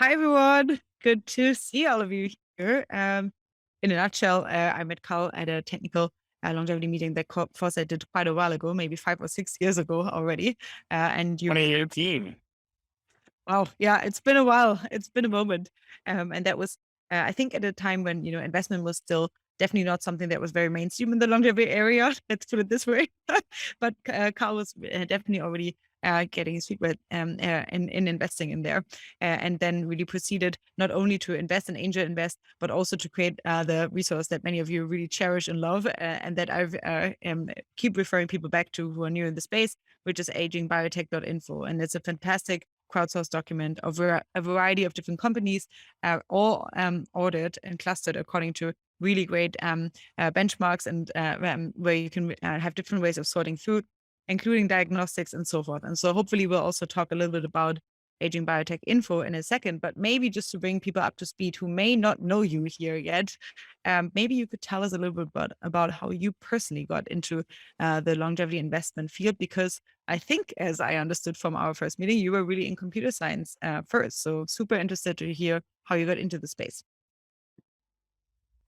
Hi, everyone. Good to see all of you here. In a nutshell, I met Karl at a technical longevity meeting that Foresight did quite a while ago, maybe 5 or 6 years ago already. And you 2018. Wow. Yeah, it's been a while. It's been a moment. And that was, I think, at a time when, investment was still definitely not something that was very mainstream in the longevity area. Let's put it this way. But Carl was definitely already getting his feet wet in investing in there. And then really proceeded not only to invest and angel invest, but also to create the resource that many of you really cherish and love, and that I've keep referring people back to who are new in the space, which is Agingbiotech.info. And it's a fantastic crowdsourced document of a variety of different companies, all ordered and clustered according to really great benchmarks, and where you can have different ways of sorting through, including diagnostics and so forth. And so hopefully we'll also talk a little bit about Aging Biotech Info in a second, but maybe just to bring people up to speed who may not know you here yet, maybe you could tell us a little bit about how you personally got into the longevity investment field, because I think, as I understood from our first meeting, you were really in computer science first. So super interested to hear how you got into the space.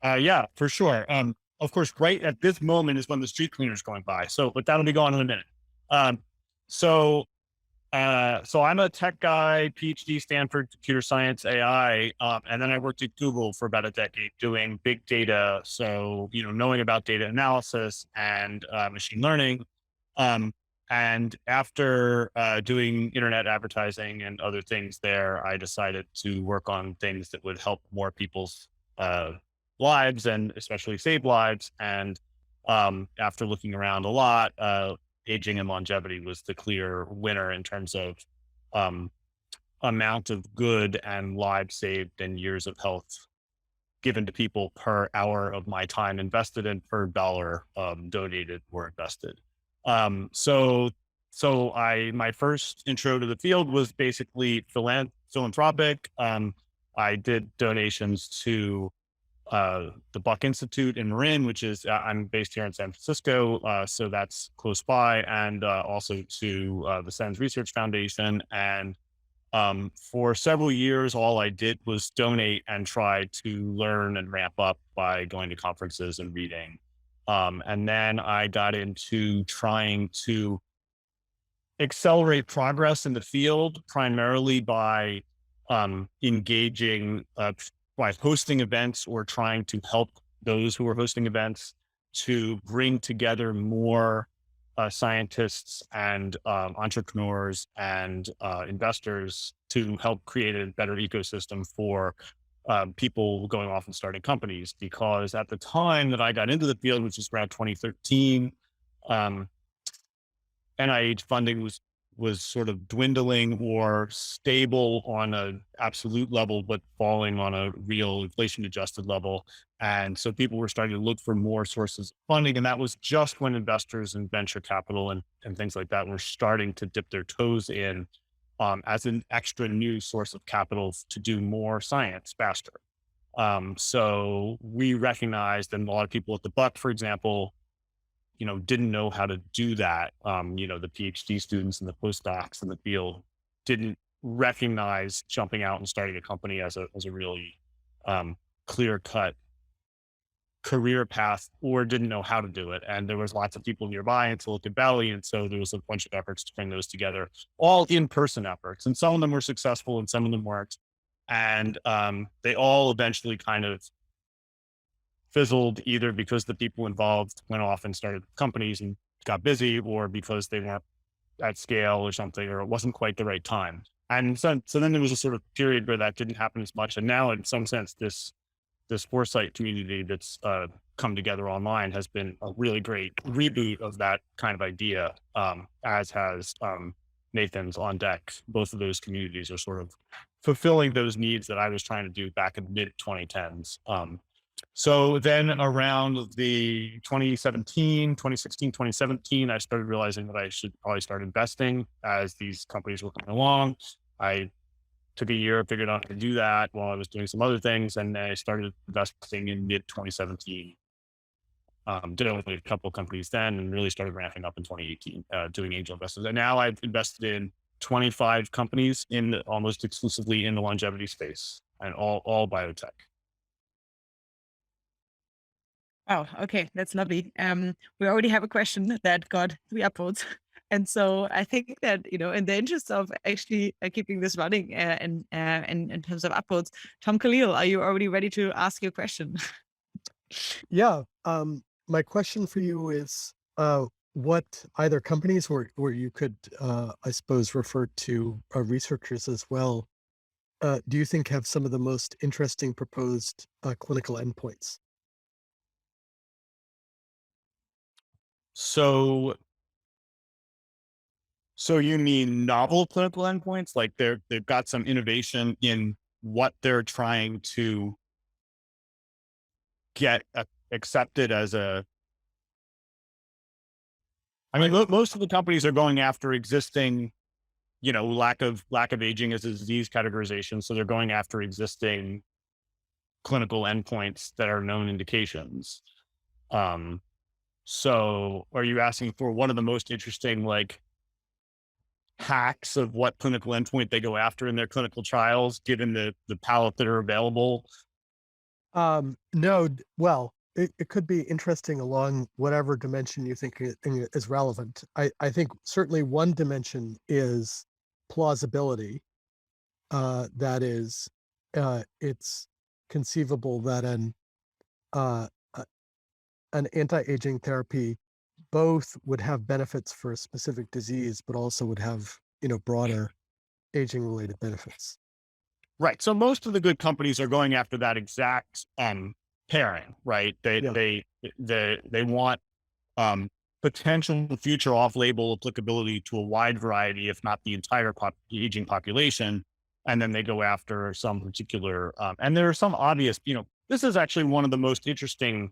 Yeah, for sure. Of course, right at this moment is when the street cleaner is going by. But that'll be gone in a minute. Um, so, so I'm a tech guy, PhD, Stanford, computer science, AI, and then I worked at Google for about a decade doing big data. So, knowing about data analysis and machine learning. Um, and after doing internet advertising and other things there, I decided to work on things that would help more people's lives and especially save lives. And after looking around a lot, aging and longevity was the clear winner in terms of um, amount of good and lives saved and years of health given to people per hour of my time invested and per dollar donated or invested. Um, so, my first intro to the field was basically philanthropic. I did donations to the Buck Institute in Marin, which is I'm based here in San Francisco, so that's close by, and also to the SENS Research Foundation. And for several years, all I did was donate and try to learn and ramp up by going to conferences and reading. And then I got into trying to accelerate progress in the field, primarily by engaging, by hosting events or trying to help those who are hosting events to bring together more scientists and entrepreneurs and investors to help create a better ecosystem for people going off and starting companies. Because at the time that I got into the field, which was around 2013, um, NIH funding was sort of dwindling or stable on an absolute level, but falling on a real inflation adjusted level. And so people were starting to look for more sources of funding. And that was just when investors and venture capital and things like that were starting to dip their toes in as an extra new source of capital to do more science faster. So we recognized, and a lot of people at the Buck, for example, didn't know how to do that. The PhD students and the postdocs in the field didn't recognize jumping out and starting a company as a really clear cut career path, or didn't know how to do it. And there was lots of people nearby in Silicon Valley. And so there was a bunch of efforts to bring those together, all in-person efforts. And some of them were successful and some of them weren't. And they all eventually kind of fizzled, either because the people involved went off and started companies and got busy, or because they weren't at scale or something, or it wasn't quite the right time. And so then there was a sort of period where that didn't happen as much. And now, in some sense, this Foresight community that's come together online has been a really great reboot of that kind of idea, as has Nathan's On Deck. Both of those communities are sort of fulfilling those needs that I was trying to do back in the mid 2010s. So then around the 2016, 2017, I started realizing that I should probably start investing as these companies were coming along. I took a year, figured out how to do that while I was doing some other things. And then I started investing in mid 2017. Did only a couple of companies then and really started ramping up in 2018, doing angel investments. And now I've invested in 25 companies almost exclusively in the longevity space, and all biotech. Oh, okay. That's lovely. We already have a question that got 3 upvotes. And so I think that, in the interest of actually keeping this running in terms of upvotes, Tom Khalil, are you already ready to ask your question? Yeah. My question for you is, what either companies or you could, I suppose, refer to researchers as well, do you think have some of the most interesting proposed clinical endpoints? So, so you mean novel clinical endpoints? Like they've got some innovation in what they're trying to get accepted as a. I mean, most of the companies are going after existing, lack of aging as a disease categorization. So they're going after existing clinical endpoints that are known indications. Um, so are you asking for one of the most interesting, like, hacks of what clinical endpoint they go after in their clinical trials, given the palette that are available? No, well, it could be interesting along whatever dimension you think is relevant. I think certainly one dimension is plausibility. That is, it's conceivable that uh, a- an anti-aging therapy both would have benefits for a specific disease, but also would have, broader aging-related benefits. Right. So most of the good companies are going after that exact pairing, right? Yeah, They want um, potential future off-label applicability to a wide variety, if not the entire aging population. And then they go after some particular, and there are some obvious, this is actually one of the most interesting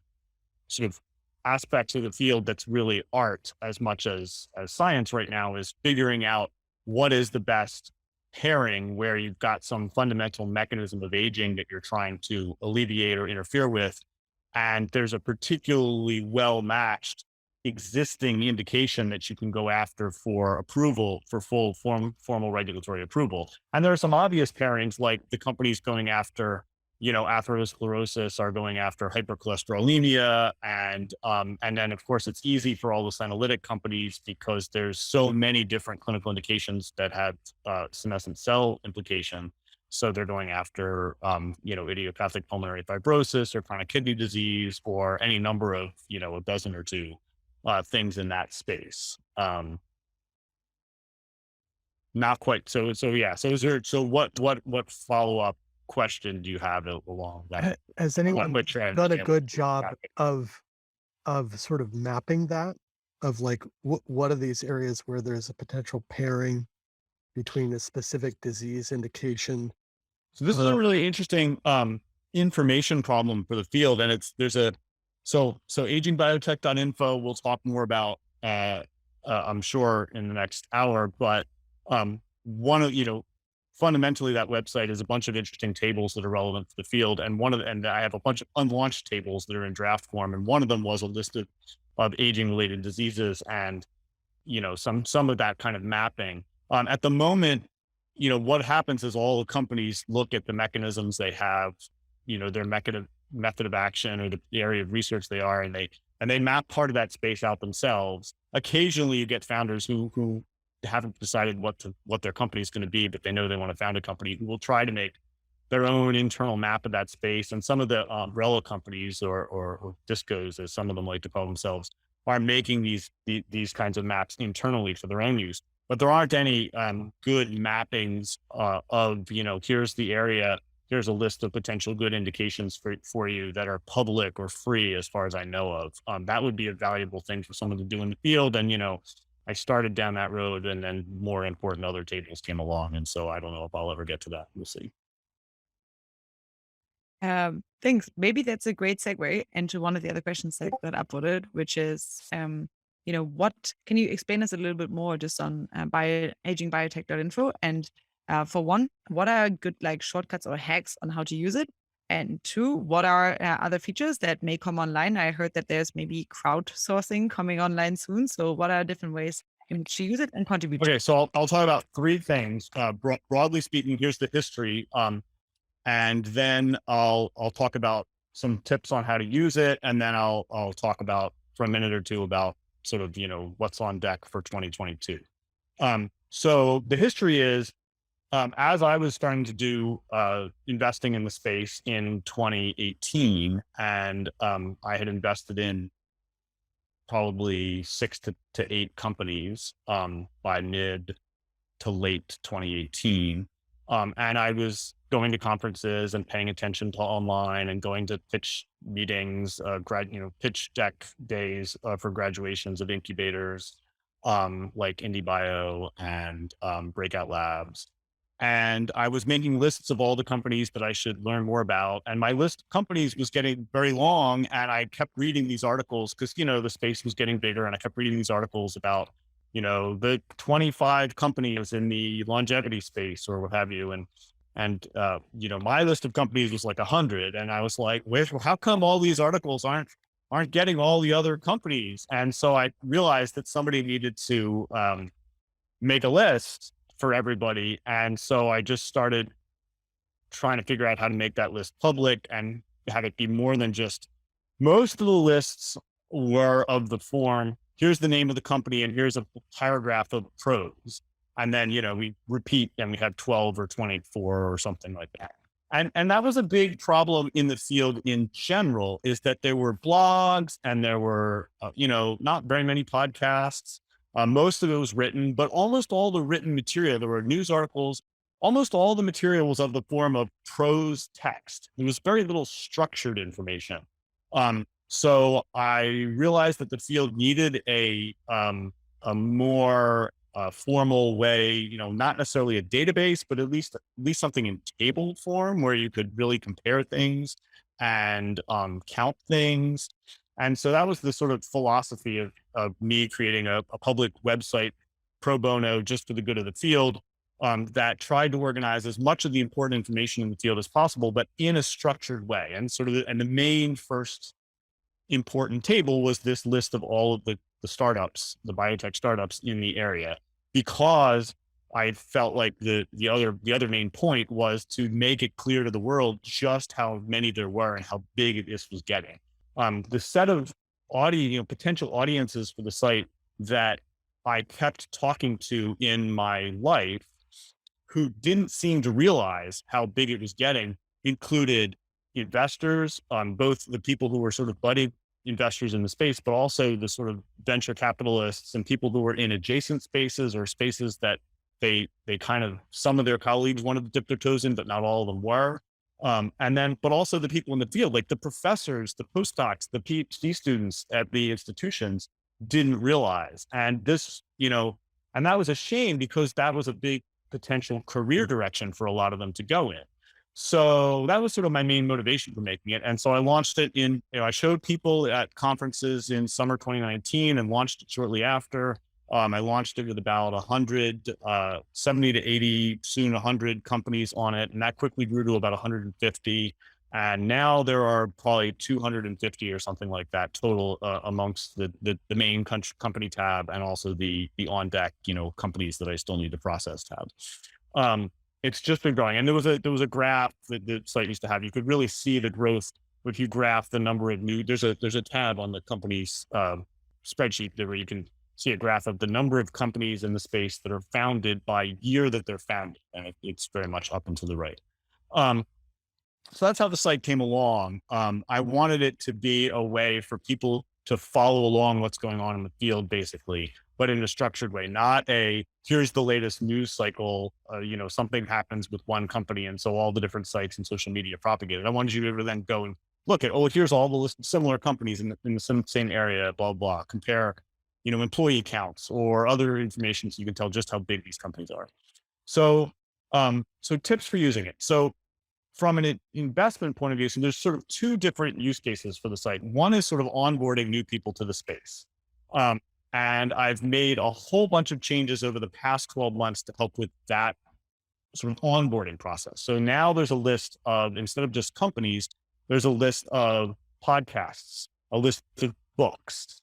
sort of aspects of the field that's really art as much as science right now, is figuring out what is the best pairing where you've got some fundamental mechanism of aging that you're trying to alleviate or interfere with, and there's a particularly well matched existing indication that you can go after for approval, for formal regulatory approval. And there are some obvious pairings, like the companies going after, atherosclerosis are going after hypercholesterolemia. And then of course it's easy for all the senolytic companies because there's so many different clinical indications that have senescent cell implication. So they're going after, idiopathic pulmonary fibrosis or chronic kidney disease or any number of, a dozen or two things in that space. Not quite. So yeah. So is there? So what follow up question do you have along that? Has What anyone which I done a understand good what job of sort of mapping that, of like what are these areas where there's a potential pairing between a specific disease indication? So this is a Uh, really interesting information problem for the field, and so agingbiotech.info. We'll talk more about, I'm sure, in the next hour. But one of fundamentally, that website is a bunch of interesting tables that are relevant to the field, and I have a bunch of unlaunched tables that are in draft form, and one of them was a list of aging related diseases, and some of that kind of mapping. At the moment, what happens is all the companies look at the mechanisms they have, their method of action or the area of research they are, and they map part of that space out themselves. Occasionally you get founders who haven't decided what their company is going to be, but they know they want to found a company, who will try to make their own internal map of that space. And some of the umbrella companies or discos, as some of them like to call themselves, are making these kinds of maps internally for their own use. But there aren't any good mappings of, here's the area, here's a list of potential good indications for you that are public or free, as far as I know of. That would be a valuable thing for someone to do in the field. And, I started down that road, and then more important other tables came along. And so I don't know if I'll ever get to that. We'll see. Thanks. Maybe that's a great segue into one of the other questions that got upvoted, which is, what can you explain us a little bit more just on agingbiotech.info? And for one, what are good like shortcuts or hacks on how to use it? And two, what are other features that may come online? I heard that there's maybe crowdsourcing coming online soon. So what are different ways to use it and contribute. Okay, so I'll talk about three things. Broadly speaking, here's the history, and then I'll talk about some tips on how to use it, and then I'll talk about for a minute or two about sort of what's on deck for 2022. So the history is, as I was starting to do investing in the space in 2018, and I had invested in probably six to eight companies by mid to late 2018. And I was going to conferences and paying attention to online and going to pitch meetings, pitch deck days for graduations of incubators, like IndieBio and Breakout Labs. And I was making lists of all the companies that I should learn more about. And my list of companies was getting very long. And I kept reading these articles because, the space was getting bigger. And I kept reading these articles about, the 25 companies in the longevity space or what have you. And my list of companies was like 100. And I was like, how come all these articles aren't getting all the other companies? And so I realized that somebody needed to make a list for everybody. And so I just started trying to figure out how to make that list public and have it be more than just, most of the lists were of the form, here's the name of the company and here's a paragraph of prose. And then, we repeat and we have 12 or 24 or something like that. And that was a big problem in the field in general, is that there were blogs and there were, not very many podcasts. Most of it was written, but almost all the written material, there were news articles, almost all the material was of the form of prose text. There was very little structured information. So I realized that the field needed a more formal way, not necessarily a database, but at least something in table form where you could really compare things and count things. And so that was the sort of philosophy of me creating a public website pro bono, just for the good of the field, that tried to organize as much of the important information in the field as possible, but in a structured way. And the main first important table was this list of all of the startups, the biotech startups in the area, because I felt like the other main point was to make it clear to the world just how many there were and how big this was getting. The set of potential audiences for the site that I kept talking to in my life, who didn't seem to realize how big it was getting, included investors, both the people who were sort of budding investors in the space, but also the sort of venture capitalists and people who were in adjacent spaces or spaces that they kind of, some of their colleagues wanted to dip their toes in, but not all of them were. But also the people in the field, like the professors, the postdocs, the PhD students at the institutions didn't realize. And this, and that was a shame because that was a big potential career direction for a lot of them to go in. So that was sort of my main motivation for making it. And so I launched it I showed people at conferences in summer 2019 and launched it shortly after. I launched it with about 100, 70 to 80, soon 100 companies on it. And that quickly grew to about 150. And now there are probably 250 or something like that total amongst the main company tab and also the on deck, companies that I still need to process tab. It's just been growing. And there was a graph that the site used to have. You could really see the growth if you graph the number of new, there's a tab on the company's spreadsheet there where you can see a graph of the number of companies in the space that are founded by year that they're founded. And it's very much up and to the right. So that's how the site came along. I wanted it to be a way for people to follow along what's going on in the field, basically, but in a structured way, not here's the latest news cycle, something happens with one company. And so all the different sites and social media propagate it. I wanted you to be able to then go and look at, here's all the similar companies in the same area, blah, blah, compare, employee counts or other information so you can tell just how big these companies are. So tips for using it. So from an investment point of view, so there's sort of two different use cases for the site. One is sort of onboarding new people to the space. And I've made a whole bunch of changes over the past 12 months to help with that sort of onboarding process. So now there's a list of, instead of just companies, there's a list of podcasts, a list of books,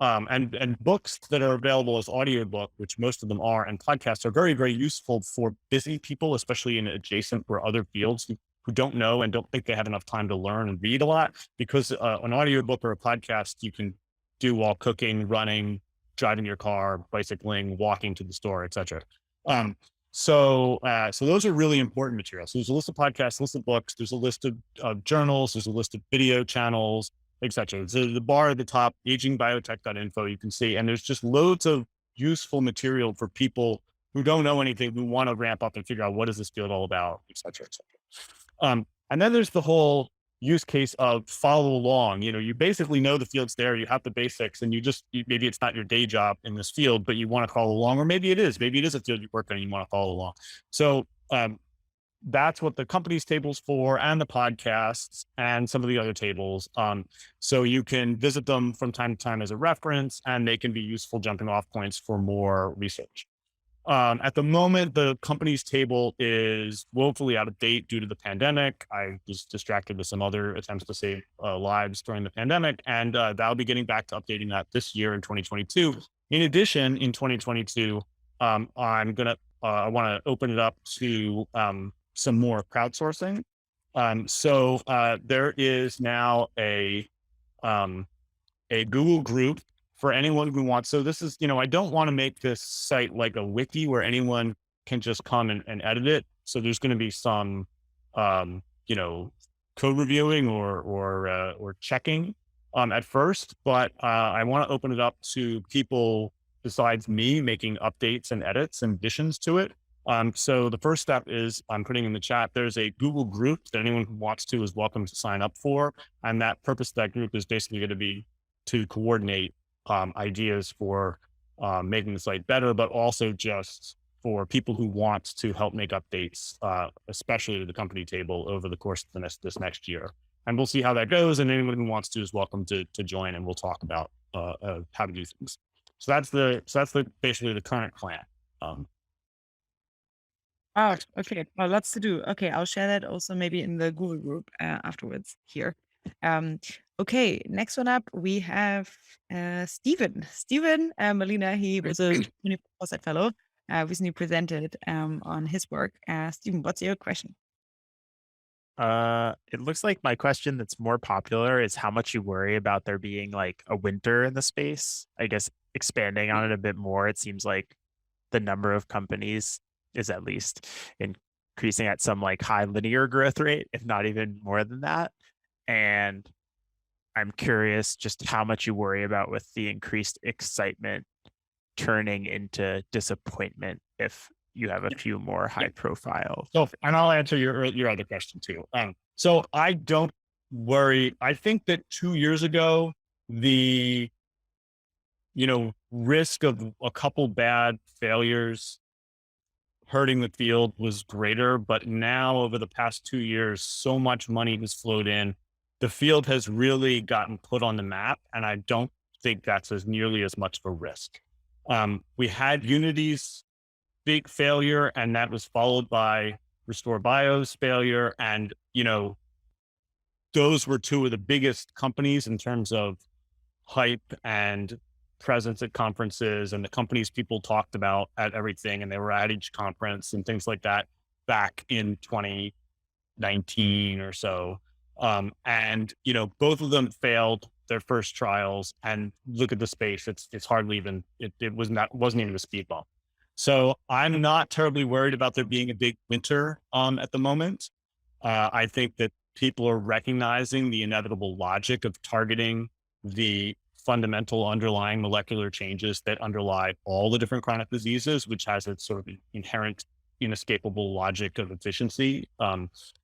And books that are available as audiobook, which most of them are, and podcasts are very, very useful for busy people, especially in adjacent or other fields who don't know and don't think they have enough time to learn and read a lot, because an audiobook or a podcast you can do while cooking, running, driving your car, bicycling, walking to the store, etc. So those are really important materials. So there's a list of podcasts, a list of books, there's a list of journals, there's a list of video channels, etc. So the bar at the top, agingbiotech.info, you can see, and there's just loads of useful material for people who don't know anything, who want to ramp up and figure out what is this field all about, etc., etc. And then there's the whole use case of follow along. You basically know the field's there, you have the basics, and maybe it's not your day job in this field, but you want to follow along, or maybe it is a field you work on and you want to follow along. So that's what the company's table's for, and the podcasts and some of the other tables. So you can visit them from time to time as a reference, and they can be useful jumping off points for more research. At the moment, the company's table is woefully out of date due to the pandemic. I was distracted with some other attempts to save lives during the pandemic, and that'll be getting back to updating that this year in 2022. In addition, in 2022, I want to open it up to some more crowdsourcing. So there is now a Google group for anyone who wants. So this is, I don't want to make this site like a wiki where anyone can just come and edit it. So there's going to be some, code reviewing or checking at first, but I want to open it up to people besides me making updates and edits and additions to it. So the first step is I'm putting in the chat, there's a Google group that anyone who wants to is welcome to sign up for. And that purpose of that group is basically going to be to coordinate ideas for making the site better, but also just for people who want to help make updates, especially to the company table over the course of this next year. And we'll see how that goes. And anyone who wants to is welcome to join, and we'll talk about how to do things. So that's basically the current plan. Oh, okay. Well, lots to do. Okay, I'll share that also maybe in the Google group afterwards here. Okay, next one up, we have Stephen. Stephen Molina, he was a Foresight fellow, recently presented on his work. Stephen, what's your question? It looks like my question that's more popular is how much you worry about there being like a winter in the space. I guess expanding on it a bit more, it seems like the number of companies is at least increasing at some like high linear growth rate, if not even more than that. And I'm curious just how much you worry about with the increased excitement turning into disappointment if you have a few more high profile. So, and I'll answer your other question too. So I don't worry. I think that 2 years ago, the risk of a couple bad failures hurting the field was greater, but now over the past 2 years, so much money has flowed in. The field has really gotten put on the map, and I don't think that's as nearly as much of a risk. We had Unity's big failure, and that was followed by Restore Bio's failure. And, those were two of the biggest companies in terms of hype and presence at conferences, and the companies people talked about at everything, and they were at each conference and things like that back in 2019 or so. And both of them failed their first trials, and look at the space. It's hardly even, wasn't even a speed bump. So I'm not terribly worried about there being a big winter at the moment. I think that people are recognizing the inevitable logic of targeting the fundamental underlying molecular changes that underlie all the different chronic diseases, which has its sort of inherent, inescapable logic of efficiency.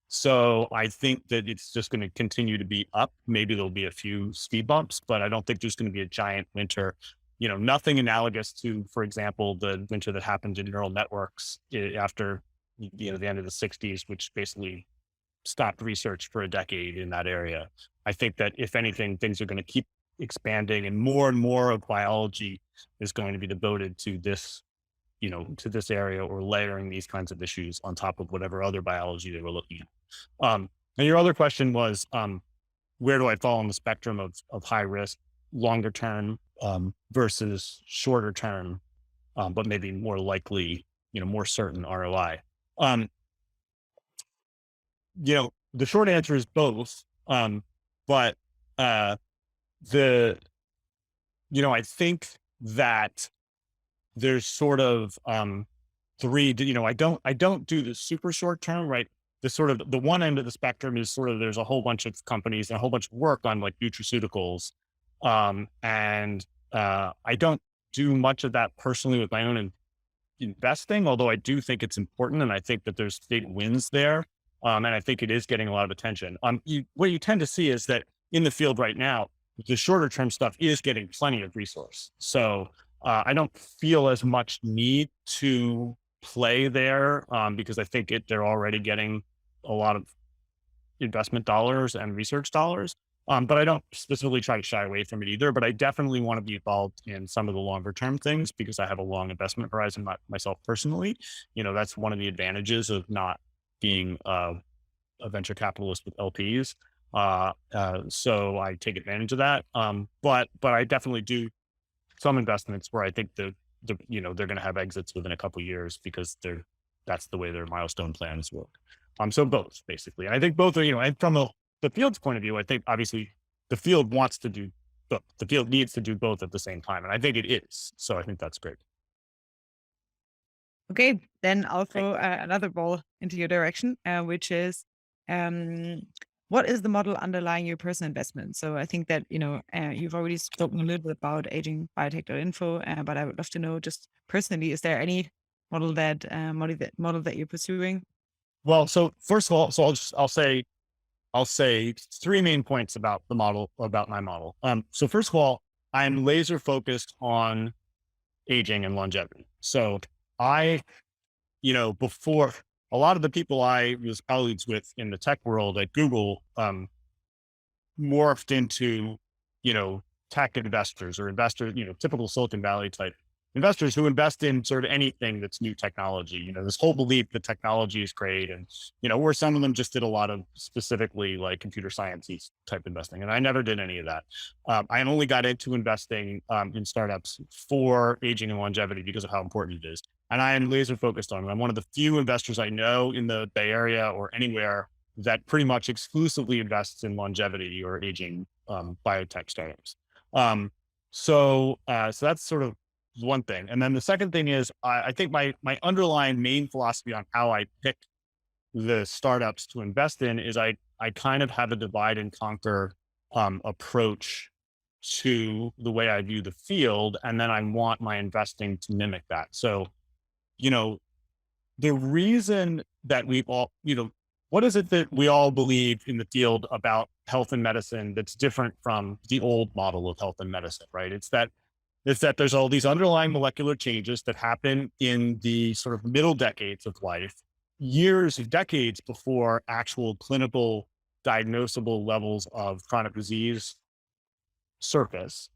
So I think that it's just going to continue to be up. Maybe there'll be a few speed bumps, but I don't think there's going to be a giant winter. Nothing analogous to, for example, the winter that happened in neural networks after the end of the 60s, which basically stopped research for a decade in that area. I think that if anything, things are going to keep expanding, and more of biology is going to be devoted to this, to this area, or layering these kinds of issues on top of whatever other biology they were looking at. And your other question was, where do I fall on the spectrum of high risk, longer term versus shorter term, but maybe more likely, more certain ROI. Um, the short answer is both. But uh, the, I think that there's sort of three, I don't do the super short term, right? The sort of the one end of the spectrum is sort of, there's a whole bunch of companies and a whole bunch of work on like nutraceuticals. And I don't do much of that personally with my own investing, although I do think it's important. And I think that there's big wins there. And I think it is getting a lot of attention. What you tend to see is that in the field right now, the shorter term stuff is getting plenty of resource. So I don't feel as much need to play there, because I think they're already getting a lot of investment dollars and research dollars. But I don't specifically try to shy away from it either. But I definitely want to be involved in some of the longer term things because I have a long investment horizon myself personally. That's one of the advantages of not being a venture capitalist with LPs. So I take advantage of that. But I definitely do some investments where I think they're going to have exits within a couple of years because that's the way their milestone plans work. So both basically. I think both are, and from the field's point of view, I think obviously the field wants to do both. The field needs to do both at the same time. And I think it is. So I think that's great. Okay, then I'll throw another ball into your direction, which is um, what is the model underlying your personal investment? So I think that, you've already spoken a little bit about Agingbiotech.info, but I would love to know just personally, is there any model that you're pursuing? Well, so first of all, I'll say three main points about my model. So first of all, I'm laser focused on aging and longevity. So I, before a lot of the people I was colleagues with in the tech world at Google, morphed into, tech investors or investors, typical Silicon Valley type investors who invest in sort of anything that's new technology. This whole belief that technology is great. And, where some of them just did a lot of specifically like computer science type investing. And I never did any of that. I only got into investing in startups for aging and longevity because of how important it is. And I am laser focused on it. I'm one of the few investors I know in the Bay Area or anywhere that pretty much exclusively invests in longevity or aging biotech startups. So that's sort of one thing. And then the second thing is, I think my underlying main philosophy on how I pick the startups to invest in is I kind of have a divide and conquer approach to the way I view the field. And then I want my investing to mimic that. So, the reason that we've all, what is it that we all believe in the field about health and medicine that's different from the old model of health and medicine, right? It's that there's all these underlying molecular changes that happen in the sort of middle decades of life, decades before actual clinical diagnosable levels of chronic disease surface.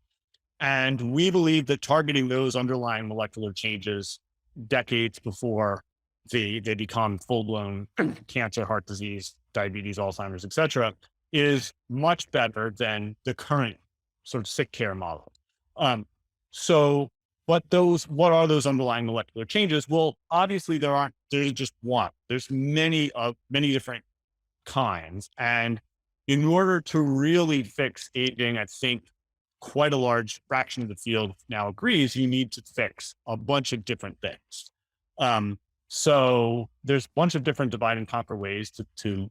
And we believe that targeting those underlying molecular changes decades before they become full-blown cancer, heart disease, diabetes, Alzheimer's, et cetera, is much better than the current sort of sick care model. So what are those underlying molecular changes? Well, obviously there's just one. There's many different kinds. And in order to really fix aging, I think quite a large fraction of the field now agrees you need to fix a bunch of different things. So there's a bunch of different divide and conquer ways to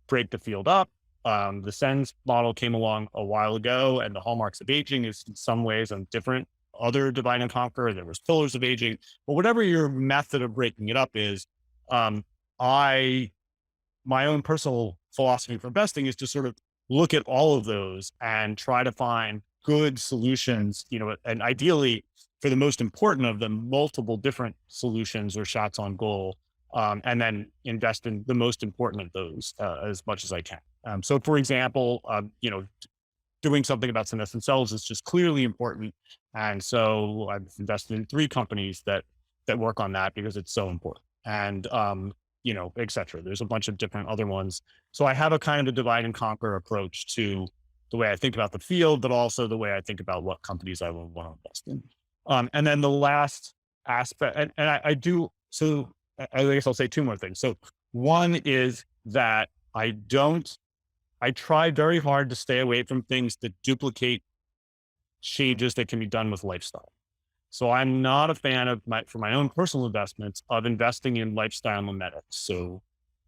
break the field up. The SENS model came along a while ago, and the hallmarks of aging is in some ways on different other divide and conquer. There was pillars of aging, but whatever your method of breaking it up is, my own personal philosophy for investing is to sort of look at all of those and try to find good solutions, and ideally for the most important of them, multiple different solutions or shots on goal. And then invest in the most important of those as much as I can. So for example, doing something about senescent cells is just clearly important. And so I've invested in 3 companies that work on that because it's so important. And, et cetera. There's a bunch of different other ones. So I have a kind of a divide and conquer approach to the way I think about the field, but also the way I think about what companies I will want to invest in. And then the last aspect, and I do, so I guess I'll say two more things. So one is that I try very hard to stay away from things that duplicate changes that can be done with lifestyle. So I'm not a fan of for my own personal investments of investing in lifestyle mimetics. So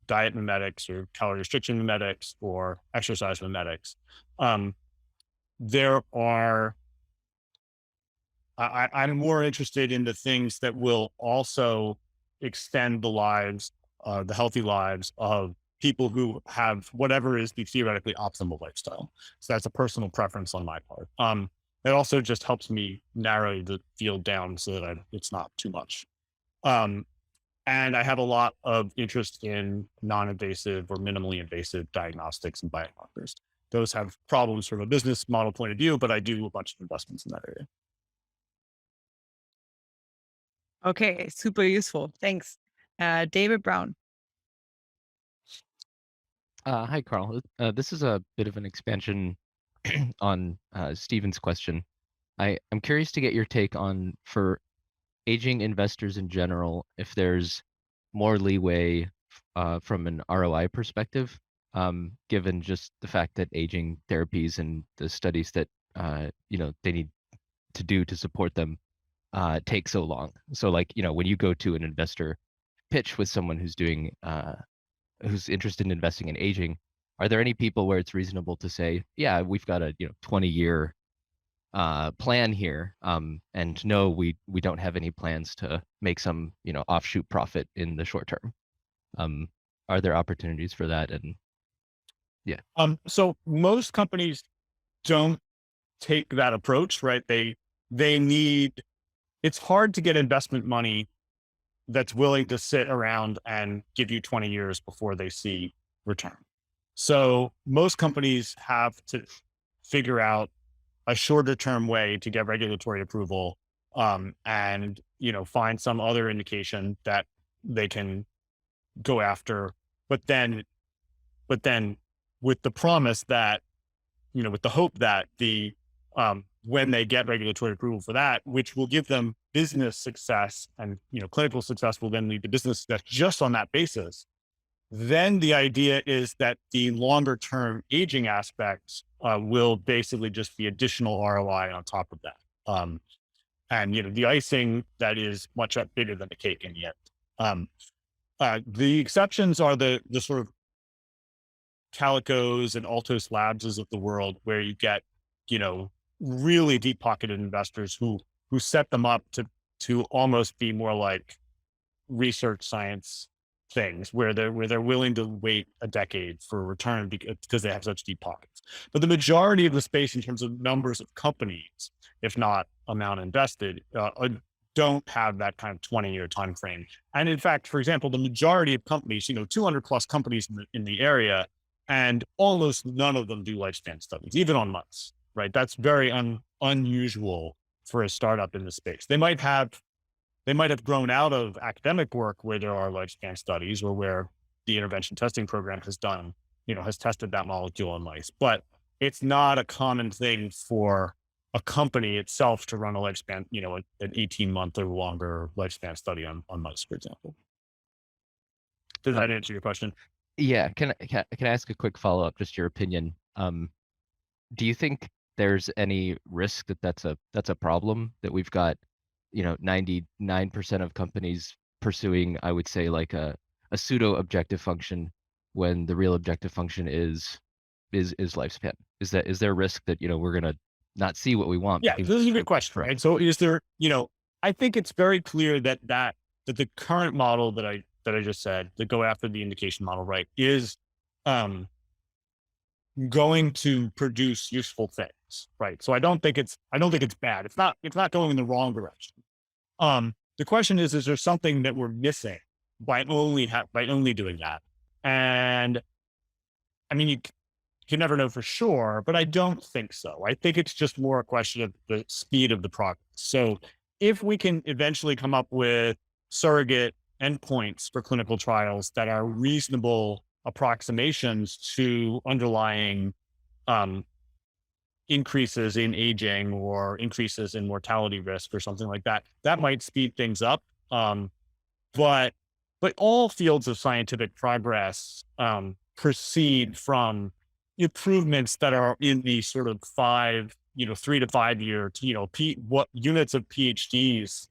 diet mimetics or calorie restriction mimetics or exercise mimetics. Um, there are, I'm more interested in the things that will also extend the healthy lives of people who have whatever is the theoretically optimal lifestyle. So that's a personal preference on my part. It also just helps me narrow the field down so that it's not too much. Um, and I have a lot of interest in non-invasive or minimally invasive diagnostics and biomarkers. Those have problems from a business model point of view, but I do a bunch of investments in that area. Okay, super useful. Thanks. David Brown. Hi, Karl. This is a bit of an expansion on Stephen's question. I'm curious to get your take on, for aging investors in general, if there's more leeway from an ROI perspective, given just the fact that aging therapies and the studies that they need to do to support them take so long. So, like, when you go to an investor pitch with someone who's interested in investing in aging, are there any people where it's reasonable to say, yeah, we've got a 20-year plan here, and no, we don't have any plans to make some offshoot profit in the short term? Are there opportunities for that? And yeah. So most companies don't take that approach, right? They need, it's hard to get investment money that's willing to sit around and give you 20 years before they see return. So most companies have to figure out a shorter term way to get regulatory approval, and find some other indication that they can go after, but then with the promise that, with the hope that when they get regulatory approval for that, which will give them business success, and clinical success will then lead to business success just on that basis, then the idea is that the longer term aging aspects will basically just be additional ROI on top of that. And the icing that is much bigger than the cake in the end. The exceptions are the sort of Calicos and Altos Labses of the world, where you get really deep pocketed investors who set them up to almost be more like research science things, where they're willing to wait a decade for a return because they have such deep pockets. But the majority of the space in terms of numbers of companies, if not amount invested, don't have that kind of 20-year time frame. And in fact, for example, the majority of companies, 200 plus companies in the area, and almost none of them do lifespan studies, even on mice, right? That's very unusual for a startup in the space. They might have grown out of academic work where there are lifespan studies, or where the intervention testing program has tested that molecule on mice, but it's not a common thing for a company itself to run a lifespan, an 18-month or longer lifespan study on mice, for example. Does that answer your question? Yeah. Can I ask a quick follow-up, just your opinion? Do you think there's any risk that that's a problem, that we've got 99% of companies pursuing, I would say, like a pseudo objective function, when the real objective function is lifespan? Is there a risk that we're gonna not see what we want? Yeah, this is a good question, right? So is there, I think it's very clear that the current model that I just said, to go after the indication model, right, is going to produce useful things, right? So I don't think it's bad. It's not going in the wrong direction. The question is there something that we're missing by only doing that? And I mean, you can never know for sure, but I don't think so. I think it's just more a question of the speed of the progress. So if we can eventually come up with surrogate endpoints for clinical trials that are reasonable approximations to underlying increases in aging or increases in mortality risk or something like that, that might speed things up. But all fields of scientific progress proceed from improvements that are in the sort of 3 to 5 year, what units of PhDs,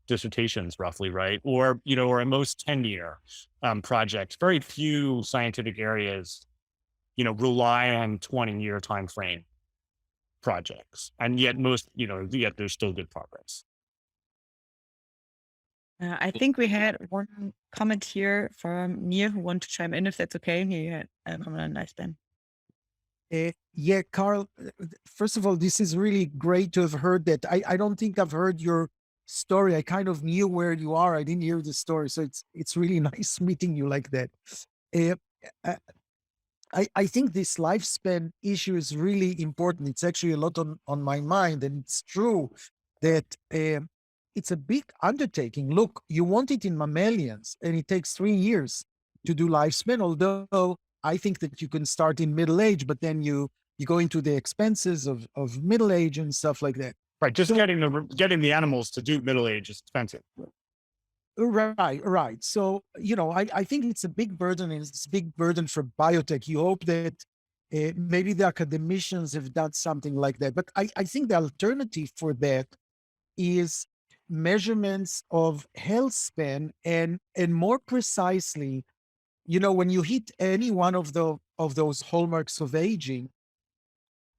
dissertations roughly, right? Or, or at most 10-year projects. Very few scientific areas, rely on 20-year time frame projects. And yet yet there's still good progress. I think we had one comment here from Nia who want to chime in if that's okay. Here you had a comment on lifespan. Yeah, Karl, first of all, this is really great to have heard that. I don't think I've heard your story. I kind of knew where you are. I didn't hear the story. So it's really nice meeting you like that. Uh, I think this lifespan issue is really important. It's actually a lot on my mind. And it's true that it's a big undertaking. Look, you want it in mammalians, and it takes 3 years to do lifespan, although I think that you can start in middle age, but then you go into the expenses of middle age and stuff like that. Right. Just getting the animals to do middle age is expensive. Right. So, I think it's a big burden, and it's a big burden for biotech. You hope that maybe the academicians have done something like that. But I think the alternative for that is measurements of health span, and more precisely, when you hit any one of those hallmarks of aging,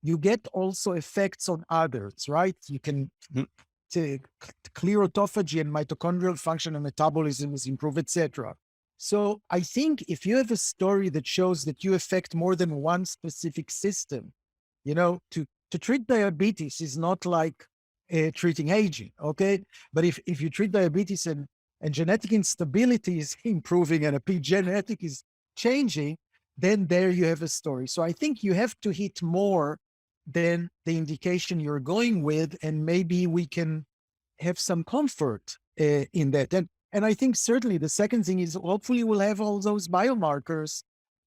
you get also effects on others, right? You can clear autophagy and mitochondrial function and metabolism is improved, etc. So I think if you have a story that shows that you affect more than one specific system, to treat diabetes is not like treating aging, okay? But if you treat diabetes and genetic instability is improving and epigenetic is changing, then there you have a story. So I think you have to hit more than the indication you're going with, and maybe we can have some comfort in that. And I think certainly the second thing is hopefully we'll have all those biomarkers,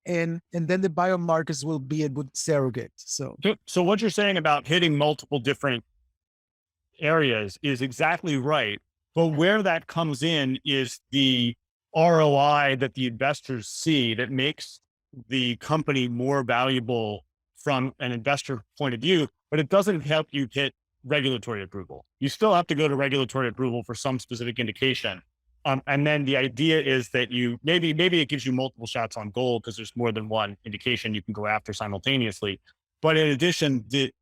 and then the biomarkers will be a good surrogate. So what you're saying about hitting multiple different areas is exactly right. But where that comes in is the ROI that the investors see that makes the company more valuable from an investor point of view, but it doesn't help you hit regulatory approval. You still have to go to regulatory approval for some specific indication. And then the idea is that you maybe it gives you multiple shots on goal because there's more than one indication you can go after simultaneously. But in addition, it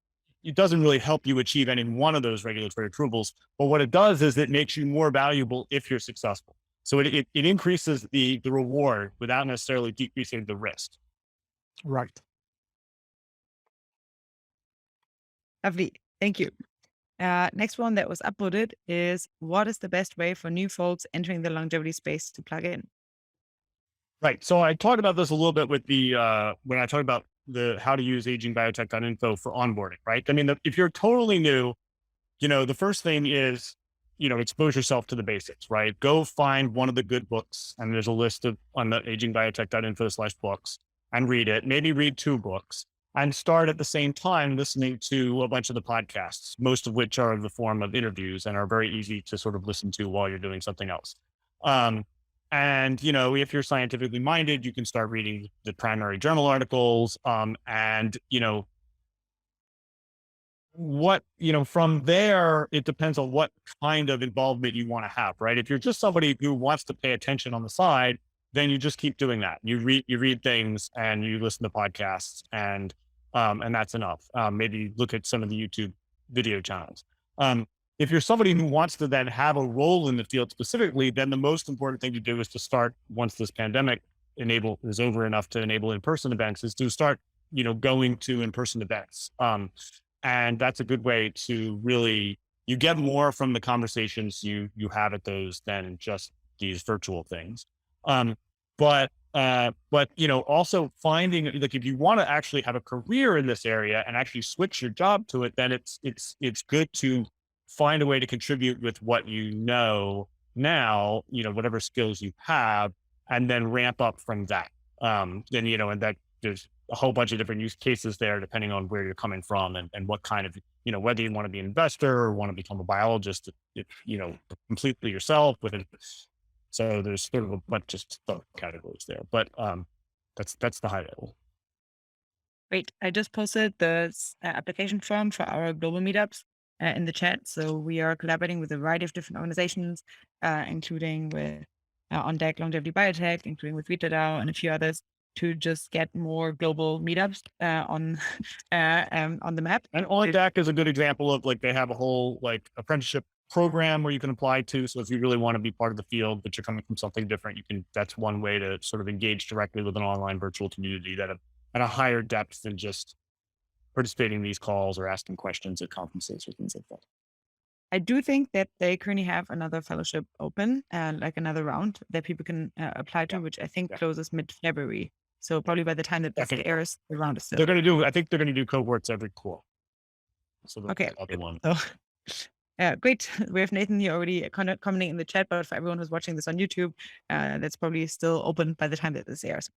doesn't really help you achieve any one of those regulatory approvals. But what it does is it makes you more valuable if you're successful. So it increases the reward without necessarily decreasing the risk. Right. Lovely. Thank you. Next one that was uploaded is, what is the best way for new folks entering the longevity space to plug in? Right. So I talked about this a little bit with when I talked about how to use Agingbiotech.info for onboarding, right? I mean, if you're totally new, the first thing is, expose yourself to the basics, right? Go find one of the good books. And there's a list on the Agingbiotech.info/books, and read it. Maybe read 2 books and start at the same time listening to a bunch of the podcasts, most of which are in the form of interviews and are very easy to sort of listen to while you're doing something else. And, if you're scientifically minded, you can start reading the primary journal articles. And, from there, it depends on what kind of involvement you want to have, right? If you're just somebody who wants to pay attention on the side, then you just keep doing that. You read things and you listen to podcasts, and that's enough. Maybe look at some of the YouTube video channels. If you're somebody who wants to then have a role in the field specifically, then the most important thing to do is to start, once this pandemic is over enough to enable in-person events, is to start, going to in-person events. And that's a good way to really, you get more from the conversations you have at those than just these virtual things. But also finding, like, if you want to actually have a career in this area and actually switch your job to it, then it's good to find a way to contribute with what you know now, whatever skills you have, and then ramp up from that. And there's a whole bunch of different use cases there, depending on where you're coming from and what kind of, whether you want to be an investor or want to become a biologist, completely yourself within. So there's sort of a bunch of subcategories there, but that's the high level. Great. I just posted the application form for our global meetups in the chat. So we are collaborating with a variety of different organizations, including with On Deck Longevity Biotech, including with VitaDAO and a few others, to just get more global meetups on the map. And On Deck is a good example of they have a whole apprenticeship program where you can apply to. So if you really want to be part of the field, but you're coming from something different, that's one way to sort of engage directly with an online virtual community that at a higher depth than just participating in these calls or asking questions at conferences or things like that. I do think that they currently have another fellowship open, another round that people can apply to, which I think closes mid-February. So probably by the time that this airs, the round is still. I think they're going to do cohorts every quarter. So okay. Other one. So, great. We have Nathan here already commenting in the chat, but for everyone who's watching this on YouTube, that's probably still open by the time that this airs.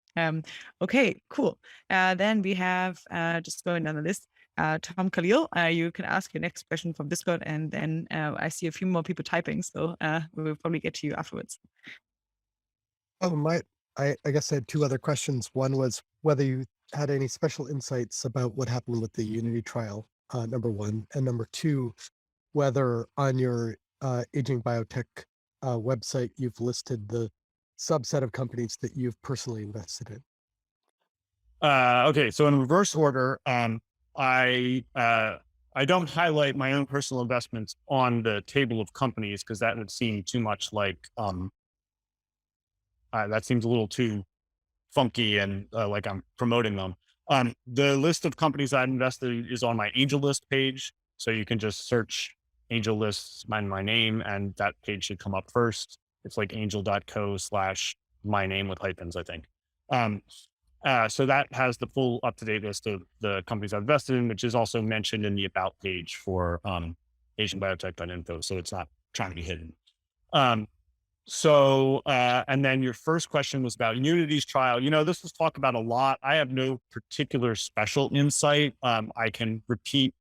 Okay, cool. Then we have, just going down the list, Tom Khalil. You can ask your next question from Discord, and then I see a few more people typing, so we'll probably get to you afterwards. Oh, I guess I had two other questions. One was whether you had any special insights about what happened with the Unity trial, number one. And number two, whether on your Aging Biotech website, you've listed the subset of companies that you've personally invested in. Okay, so in reverse order, I don't highlight my own personal investments on the table of companies because that would seem too much that seems a little too funky and like I'm promoting them. The list of companies I've invested is on my angel list page. So you can just search angel lists, my name, and that page should come up first. It's like angel.co/my name with hyphens, I think. So that has the full up-to-date list of the companies I've invested in, which is also mentioned in the about page for Agingbiotech.info. So it's not trying to be hidden. And then your first question was about Unity's trial. This was talked about a lot. I have no particular special insight. I can repeat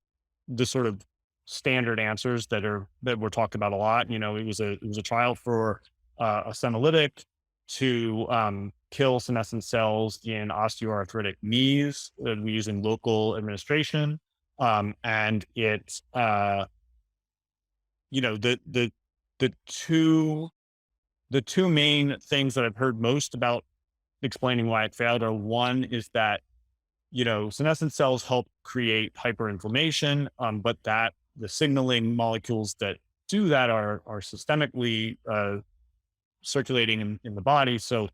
the sort of standard answers that were talked about a lot. It was a trial for a senolytic to kill senescent cells in osteoarthritic knees using local administration. And it, the two main things that I've heard most about explaining why it failed are, one is that, senescent cells help create hyperinflammation, but that the signaling molecules that do that are systemically circulating in the body. So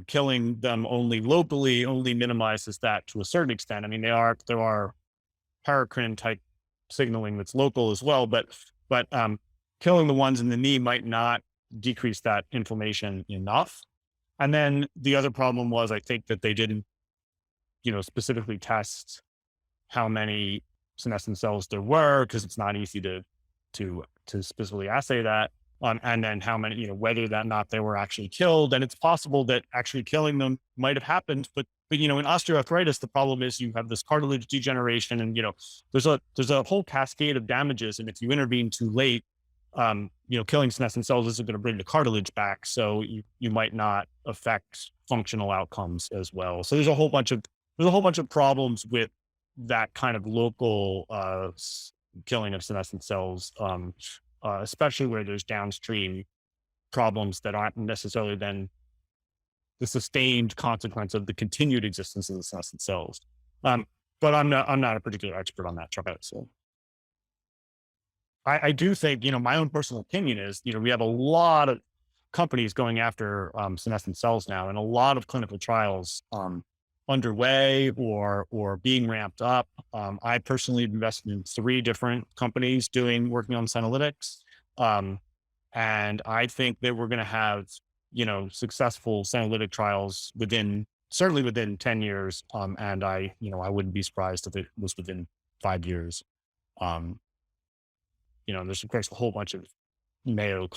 killing them only locally only minimizes that to a certain extent. I mean, there are paracrine type signaling that's local as well, but killing the ones in the knee might not decrease that inflammation enough. And then the other problem was, I think that they didn't, specifically test how many senescent cells there were, because it's not easy to specifically assay that. And then how many, whether that not they were actually killed. And it's possible that actually killing them might have happened, but in osteoarthritis, the problem is you have this cartilage degeneration, and there's a whole cascade of damages. And if you intervene too late, killing senescent cells isn't going to bring the cartilage back, so you might not affect functional outcomes as well. So there's a whole bunch of problems with that kind of local killing of senescent cells, especially where there's downstream problems that aren't necessarily then the sustained consequence of the continued existence of the senescent cells. But I'm not a particular expert on that trial. So I do think, my own personal opinion is, we have a lot of companies going after senescent cells now, and a lot of clinical trials underway or being ramped up. I personally invested in 3 different companies working on senolytics. And I think that we're going to have, successful senolytic trials certainly within 10 years. And I wouldn't be surprised if it was within 5 years. There's of course a whole bunch of Mayo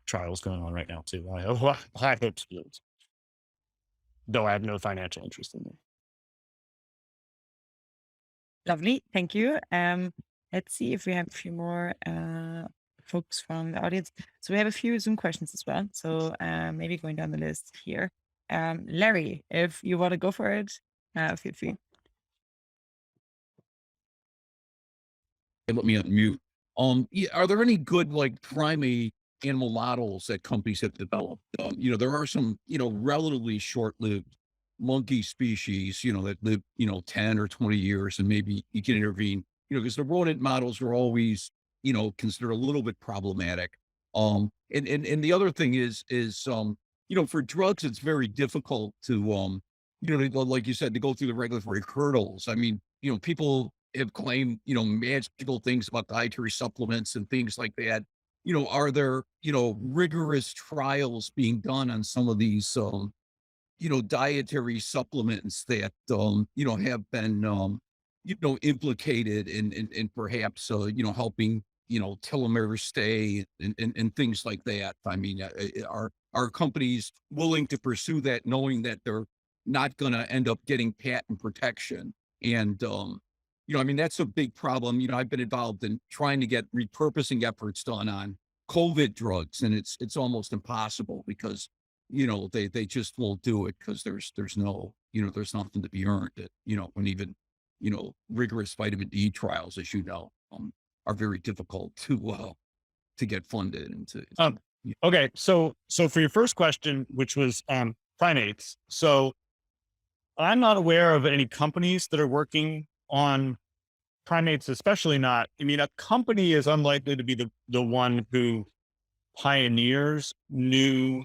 trials going on right now too. I hope to do it, though I have no financial interest in them. Lovely. Thank you. Let's see if we have a few more folks from the audience. So we have a few Zoom questions as well. So maybe going down the list here. Larry, if you want to go for it, feel free. And let me unmute. Are there any good like primate animal models that companies have developed? There are some, relatively short-lived monkey species, that live, 10 or 20 years, and maybe you can intervene, because the rodent models are always, considered a little bit problematic. And the other thing is, for drugs, it's very difficult to, like you said, to go through the regulatory hurdles. I mean, people have claimed, magical things about dietary supplements and things like that. Are there, rigorous trials being done on some of these, dietary supplements that, have been, implicated in perhaps, helping, telomeres stay and things like that. I mean, are companies willing to pursue that, knowing that they're not going to end up getting patent protection? And, I mean, that's a big problem. I've been involved in trying to get repurposing efforts done on COVID drugs, and it's almost impossible because they just won't do it because there's no, there's nothing to be earned. When even, rigorous vitamin D trials, as are very difficult to get funded and to. Okay, so for your first question, which was primates, so I'm not aware of any companies that are working on primates, especially not. I mean, a company is unlikely to be the one who pioneers new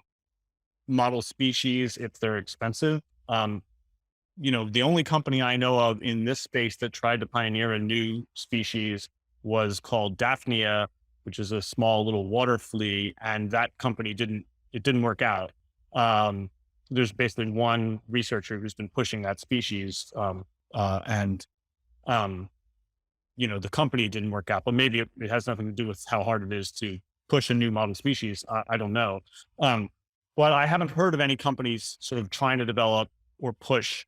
model species if they're expensive. The only company I know of in this space that tried to pioneer a new species was called Daphnia, which is a small little water flea, and that company didn't work out. There's basically one researcher who's been pushing that species, and the company didn't work out, but maybe it has nothing to do with how hard it is to push a new model species. I don't know. But I haven't heard of any companies sort of trying to develop or push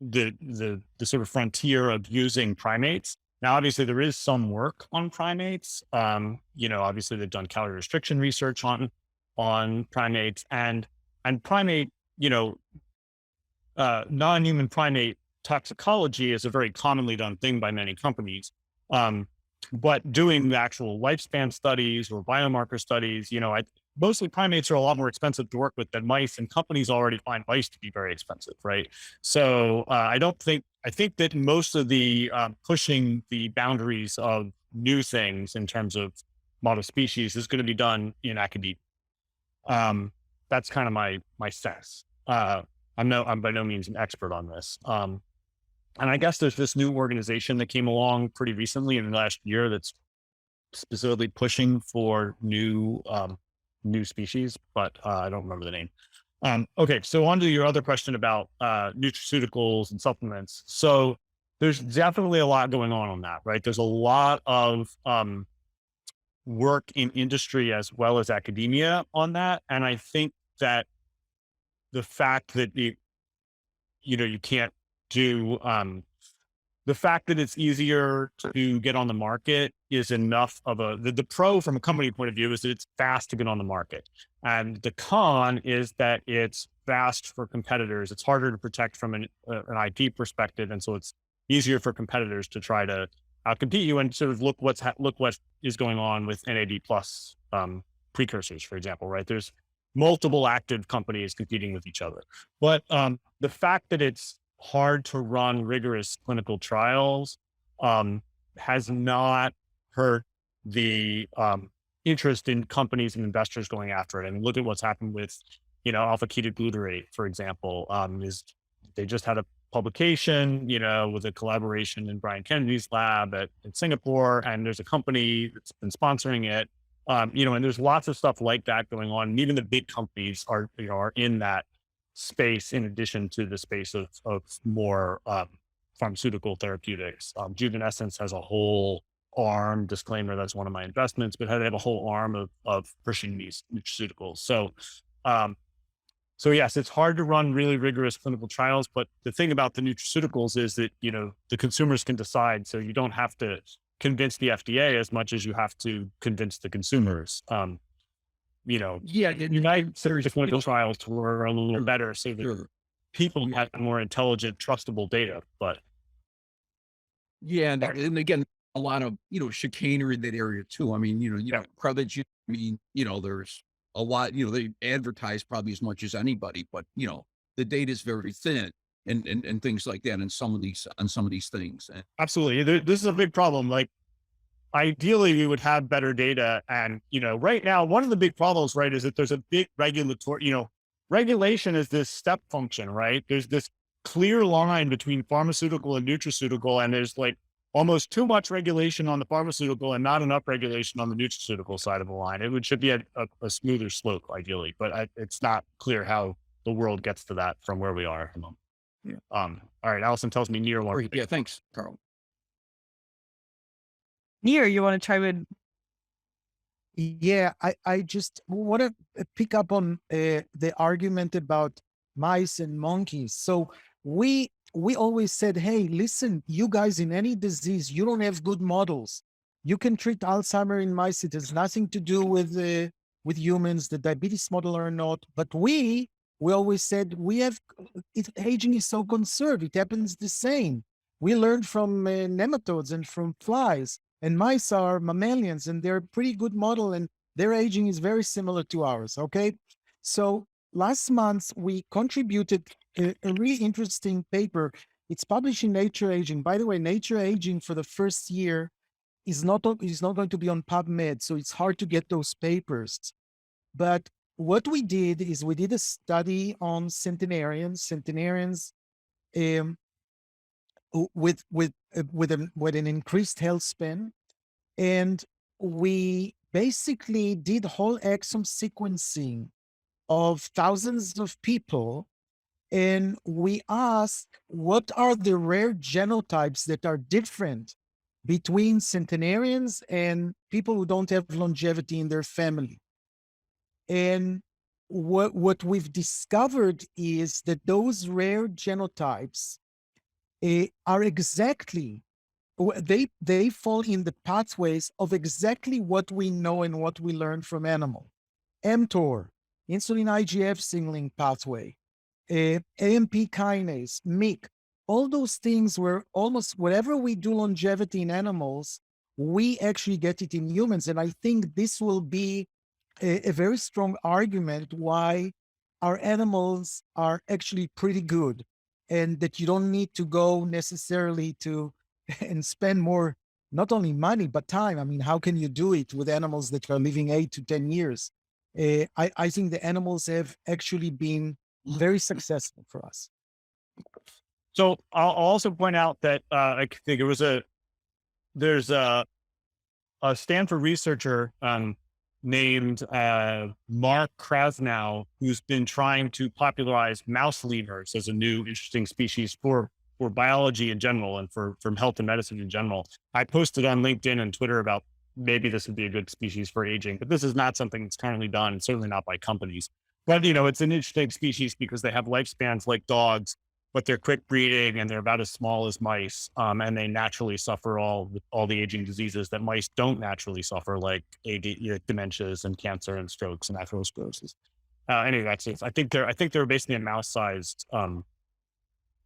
the sort of frontier of using primates. Now, obviously, there is some work on primates. Obviously, they've done calorie restriction research on primates and primate. Non-human primate toxicology is a very commonly done thing by many companies. But doing the actual lifespan studies or biomarker studies, mostly primates are a lot more expensive to work with than mice, and companies already find mice to be very expensive, right? So I think that most of the pushing the boundaries of new things in terms of model species is going to be done in academia. That's kind of my sense. I'm by no means an expert on this. And I guess there's this new organization that came along pretty recently in the last year that's specifically pushing for new species, but I don't remember the name. Okay, so on to your other question about nutraceuticals and supplements. So there's definitely a lot going on that, right? There's a lot of work in industry as well as academia on that. And I think that the fact that you can't do the fact that it's easier to get on the market is enough of the pro from a company point of view is that it's fast to get on the market. And the con is that it's fast for competitors. It's harder to protect from an IP perspective. And so it's easier for competitors to try to outcompete you and sort of look what is going on with NAD plus precursors, for example, right? There's multiple active companies competing with each other. But the fact that it's hard to run rigorous clinical trials has not hurt the interest in companies and investors going after it. I mean, look at what's happened with, alpha ketoglutarate, for example. They just had a publication, with a collaboration in Brian Kennedy's lab at Singapore, and there's a company that's been sponsoring it. And there's lots of stuff like that going on. And even the big companies are in that space in addition to the space of more pharmaceutical therapeutics. Juvenescence has a whole arm, disclaimer, that's one of my investments, but they have a whole arm of pushing these nutraceuticals. So So yes, it's hard to run really rigorous clinical trials, but the thing about the nutraceuticals is that, the consumers can decide. So you don't have to convince the FDA as much as you have to convince the consumers. Yeah, and United States there's, clinical trials were a little better so that sure. people have more intelligent, trustable data. But Yeah, and again, a lot of, chicanery in that area too. I mean, crowded, there's a lot, they advertise probably as much as anybody, but the data is very thin and things like that on some of these things. And absolutely, this is a big problem. Like, ideally, we would have better data. And, right now, one of the big problems, right, is that there's a big regulatory, regulation is this step function, right? There's this clear line between pharmaceutical and nutraceutical, and there's like almost too much regulation on the pharmaceutical and not enough regulation on the nutraceutical side of the line. Should be a smoother slope, ideally, but it's not clear how the world gets to that from where we are at the moment. Yeah. All right, Allison tells me near one. yeah, thanks, Karl. Near, you want to try with? Yeah, I just want to pick up on the argument about mice and monkeys. So we always said, hey, listen, you guys, in any disease, you don't have good models. You can treat Alzheimer in mice. It has nothing to do with humans, the diabetes model or not. But we always said aging is so conserved. It happens the same. We learned from nematodes and from flies. And mice are mammalians, and they're a pretty good model, and their aging is very similar to ours, okay? So last month, we contributed a really interesting paper. It's published in Nature Aging. By the way, Nature Aging for the first year is not going to be on PubMed, so it's hard to get those papers. But what we did is we did a study on centenarians with an increased health span, and we basically did whole exome sequencing of thousands of people, and we asked what are the rare genotypes that are different between centenarians and people who don't have longevity in their family. And what we've discovered is that those rare genotypes are exactly, they fall in the pathways of exactly what we know and what we learned from animal. mTOR, insulin IGF signaling pathway, AMP kinase, MYC, all those things were almost whatever we do longevity in animals, we actually get it in humans. And I think this will be a very strong argument why our animals are actually pretty good, and that you don't need to go necessarily to and spend more, not only money, but time. I mean, how can you do it with animals that are living 8 to 10 years? I think the animals have actually been very successful for us. So I'll also point out that I think there's a Stanford researcher named Mark Krasnow, who's been trying to popularize mouse lemurs as a new interesting species for biology in general and from health and medicine in general. I posted on LinkedIn and Twitter about maybe this would be a good species for aging, but this is not something that's currently done, certainly not by companies. But, it's an interesting species because they have lifespans like dogs, but they're quick breeding and they're about as small as mice. And they naturally suffer all the aging diseases that mice don't naturally suffer, like dementias and cancer and strokes and atherosclerosis. Anyway, that's it. I think they're basically a mouse-sized,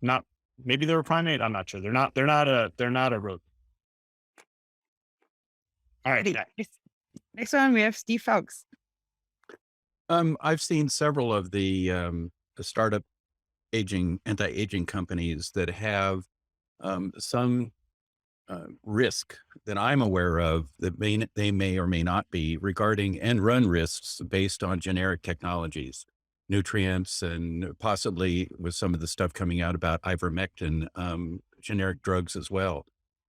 not, maybe they're a primate. I'm not sure. They're not a rodent. All right. Next one, we have Steve Fowkes. I've seen several of the startup anti-aging companies that have some risk that I'm aware of that they may or may not be regarding end run risks based on generic technologies, nutrients, and possibly with some of the stuff coming out about ivermectin, generic drugs as well.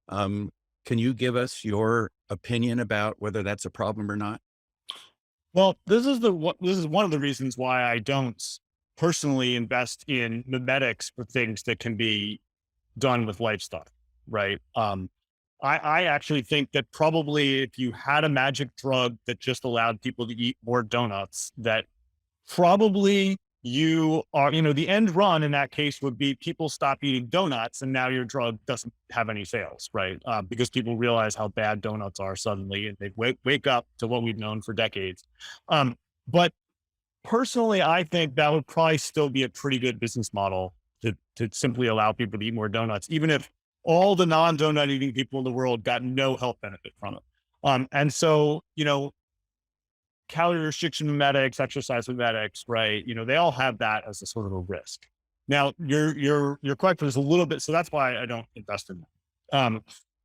Can you give us your opinion about whether that's a problem or not? Well, this is one of the reasons why I don't personally invest in mimetics for things that can be done with livestock, right? I actually think that probably if you had a magic drug that just allowed people to eat more donuts, that probably you are, the end run in that case would be people stop eating donuts and now your drug doesn't have any sales, right? Because people realize how bad donuts are suddenly and they wake up to what we've known for decades. But personally, I think that would probably still be a pretty good business model to simply allow people to eat more donuts, even if all the non-donut eating people in the world got no health benefit from it. And so, calorie restriction mimetics, exercise mimetics, right? They all have that as a sort of a risk. Now, your question is a little bit, so that's why I don't invest in them.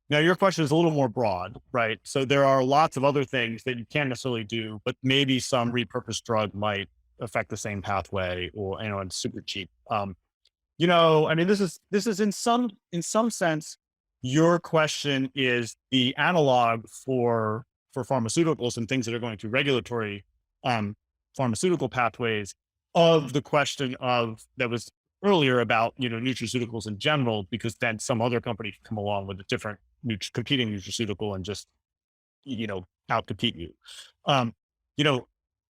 Now, your question is a little more broad, right? So there are lots of other things that you can't necessarily do, but maybe some repurposed drug might affect the same pathway, or it's super cheap. I mean, this is in some sense, your question is the analog for pharmaceuticals and things that are going through regulatory pharmaceutical pathways of the question of that was earlier about nutraceuticals in general, because then some other company can come along with a different competing nutraceutical and just outcompete you. You know,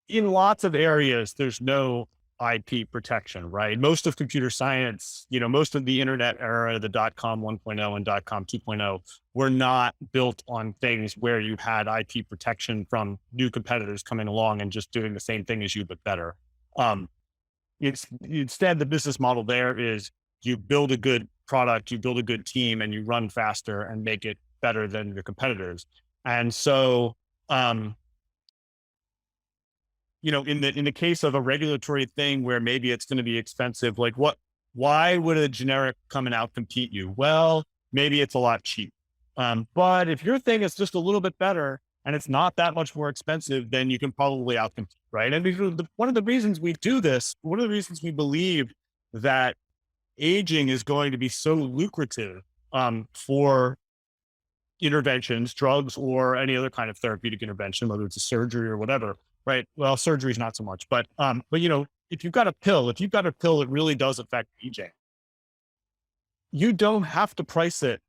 in lots of areas, there's no IP protection, right? Most of computer science, most of the internet era, the .com 1.0 and .com 2.0, were not built on things where you had IP protection from new competitors coming along and just doing the same thing as you, but better. It's instead, the business model there is you build a good product, you build a good team, and you run faster and make it better than your competitors. And so, in the case of a regulatory thing where maybe it's going to be expensive, like why would a generic come and out compete you? Well, maybe it's a lot cheap. But if your thing is just a little bit better and it's not that much more expensive, then you can probably outcompete, right? And one of the reasons we do this, one of the reasons we believe that aging is going to be so lucrative for interventions, drugs, or any other kind of therapeutic intervention, whether it's a surgery or whatever, right? Well, surgery is not so much, but if you've got a pill that really does affect aging, you don't have to price it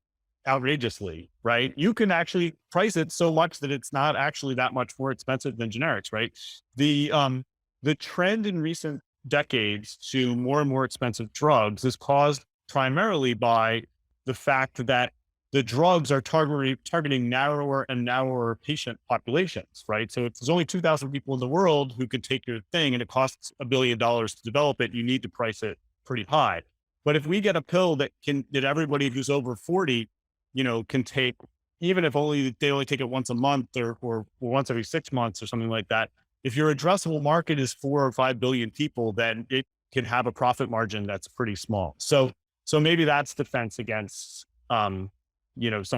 outrageously, right? You can actually price it so much that it's not actually that much more expensive than generics, right? The trend in recent decades to more and more expensive drugs is caused primarily by the fact that the drugs are targeting narrower and narrower patient populations, right? So if there's only 2,000 people in the world who could take your thing and it costs $1 billion to develop it, you need to price it pretty high. But if we get a pill that everybody who's over 40, can take, even if they only take it once a month or once every 6 months or something like that, if your addressable market is 4 or 5 billion people, then it can have a profit margin that's pretty small. So maybe that's defense against, some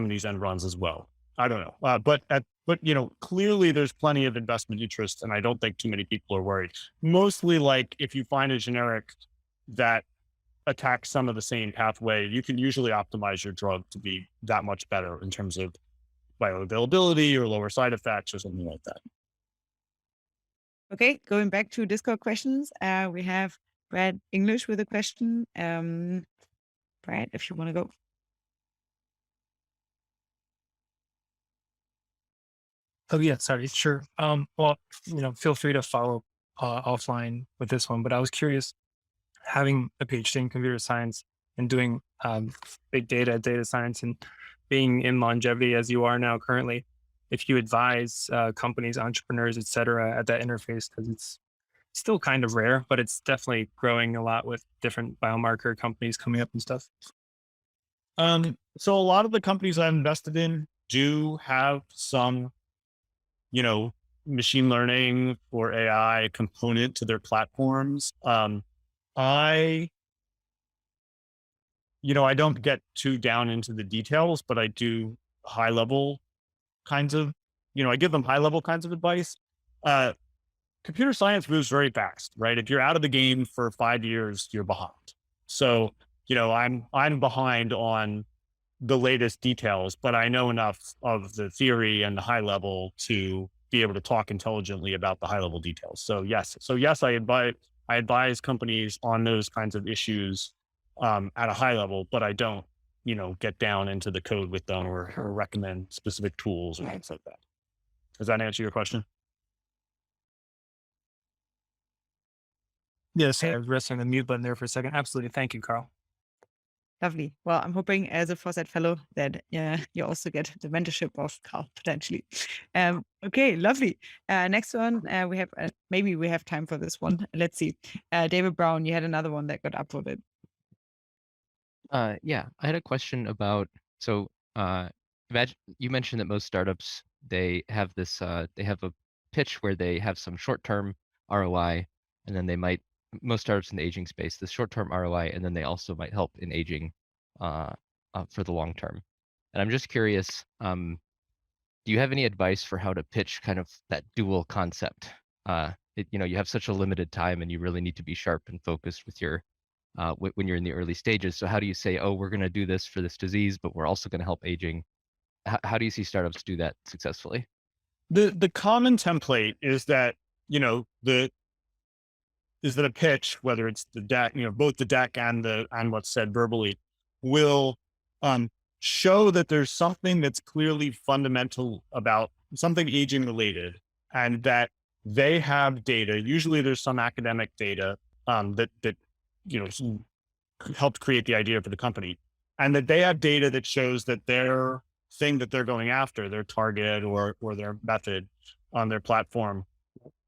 of these end runs as well. I don't know. But clearly there's plenty of investment interest, and I don't think too many people are worried. Mostly, like, if you find a generic that attacks some of the same pathway, you can usually optimize your drug to be that much better in terms of bioavailability or lower side effects or something like that. Okay, going back to Discord questions, we have Brad English with a question. Brad, if you want to go. Oh yeah, sorry, sure. Well, feel free to follow offline with this one, but I was curious, having a PhD in computer science and doing big data science, and being in longevity as you are now currently, if you advise companies, entrepreneurs, et cetera, at that interface, because it's still kind of rare, but it's definitely growing a lot with different biomarker companies coming up and stuff. So a lot of the companies I've invested in do have some, machine learning or AI component to their platforms. I don't get too down into the details, but I do high level kinds of, I give them high level kinds of advice. Computer science moves very fast, right? If you're out of the game for 5 years, you're behind. So, I'm behind on the latest details, but I know enough of the theory and the high level to be able to talk intelligently about the high level details. So yes, I advise companies on those kinds of issues at a high level, but I don't, get down into the code with them or recommend specific tools or things like that. Does that answer your question? Yes, I was resting the mute button there for a second. Absolutely. Thank you, Karl. Lovely. Well, I'm hoping as a Foresight Fellow that you also get the mentorship of Karl potentially. Okay, lovely. Next one, we have maybe we have time for this one. Let's see. David Brown, you had another one that got upvoted. Yeah, I had a question about, so imagine you mentioned that most startups, they have this they have a pitch where they have some short-term ROI, and then they might, most startups in the aging space, the short-term ROI, and then they also might help in aging for the long term. And I'm just curious, do you have any advice for how to pitch kind of that dual concept? You have such a limited time and you really need to be sharp and focused with your when you're in the early stages. So how do you say, oh, we're going to do this for this disease, but we're also going to help aging? How do you see startups do that successfully? The common template is that, the is that a pitch, whether it's the deck, both the deck and what's said verbally, will show that there's something that's clearly fundamental about something aging related, and that they have data. Usually, there's some academic data that helped create the idea for the company, and that they have data that shows that their thing that they're going after, their target or their method on their platform,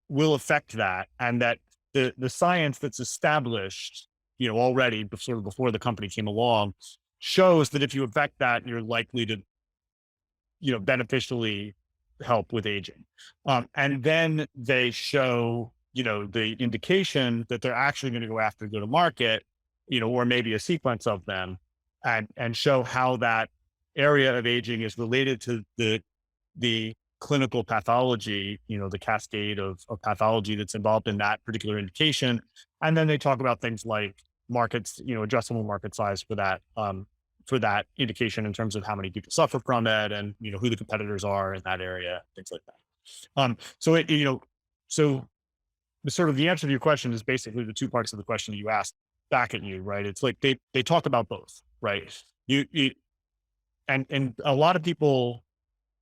will affect that, and that the science that's established, already before the company came along, shows that if you affect that, you're likely to, beneficially help with aging. And then they show, the indication that they're actually going to go after go to market, or maybe a sequence of them, and show how that area of aging is related to the clinical pathology, the cascade of pathology that's involved in that particular indication. And then they talk about things like markets, addressable market size for that indication in terms of how many people suffer from it, and, who the competitors are in that area, things like that. So the sort of the answer to your question is basically the two parts of the question that you asked back at you, right? It's like they talk about both, right? And a lot of people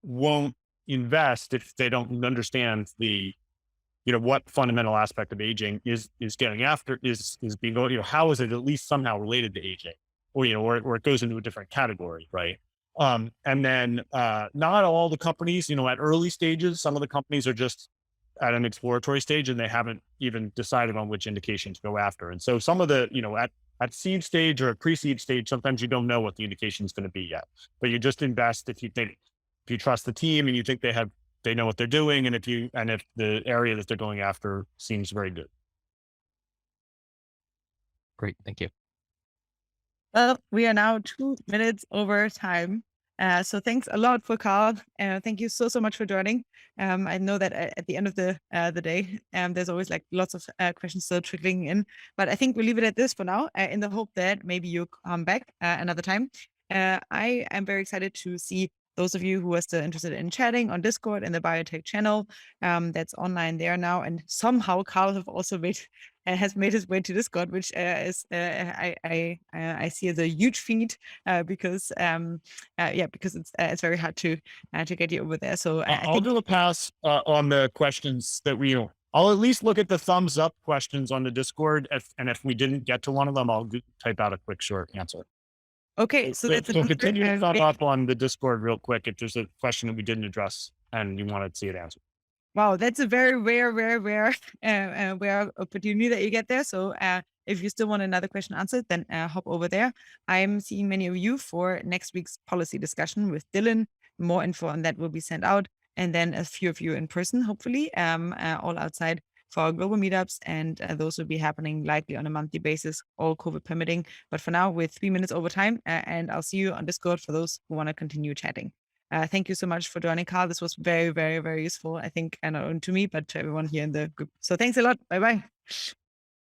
won't invest if they don't understand what fundamental aspect of aging is getting after, is being, how is it at least somehow related to aging, or it goes into a different category, right? And then not all the companies, at early stages, some of the companies are just at an exploratory stage and they haven't even decided on which indication to go after. And so some of the, at seed stage or at pre-seed stage, sometimes you don't know what the indication is going to be yet, but you just invest if you trust the team and you think they know what they're doing, and if the area that they're going after seems very good. Great, thank you. Well, we are now 2 minutes over time. So thanks a lot for Karl. Thank you so much for joining. I know that at the end of the day, there's always like lots of questions still trickling in, but I think we'll leave it at this for now, in the hope that maybe you come back another time. I am very excited to see those of you who are still interested in chatting on Discord and the biotech channel that's online there now. And somehow Karl has made his way to Discord, which is I see as a huge feat because it's very hard to get you over there. So I'll do a pass on the questions that I'll at least look at the thumbs up questions on the Discord, and if we didn't get to one of them, I'll type out a quick short answer. Okay, so that's continue to thumb up on the Discord real quick if there's a question that we didn't address and you want to see it answered. Wow, that's a very rare opportunity that you get there. So if you still want another question answered, then hop over there. I'm seeing many of you for next week's policy discussion with Dylan. More info on that will be sent out, and then a few of you in person, hopefully, all outside for our global meetups, and those will be happening likely on a monthly basis, all COVID permitting. But for now, we're 3 minutes over time, and I'll see you on Discord for those who want to continue chatting. Thank you so much for joining, Karl. This was very useful, I think, not only to me, but to everyone here in the group. So thanks a lot. Bye-bye.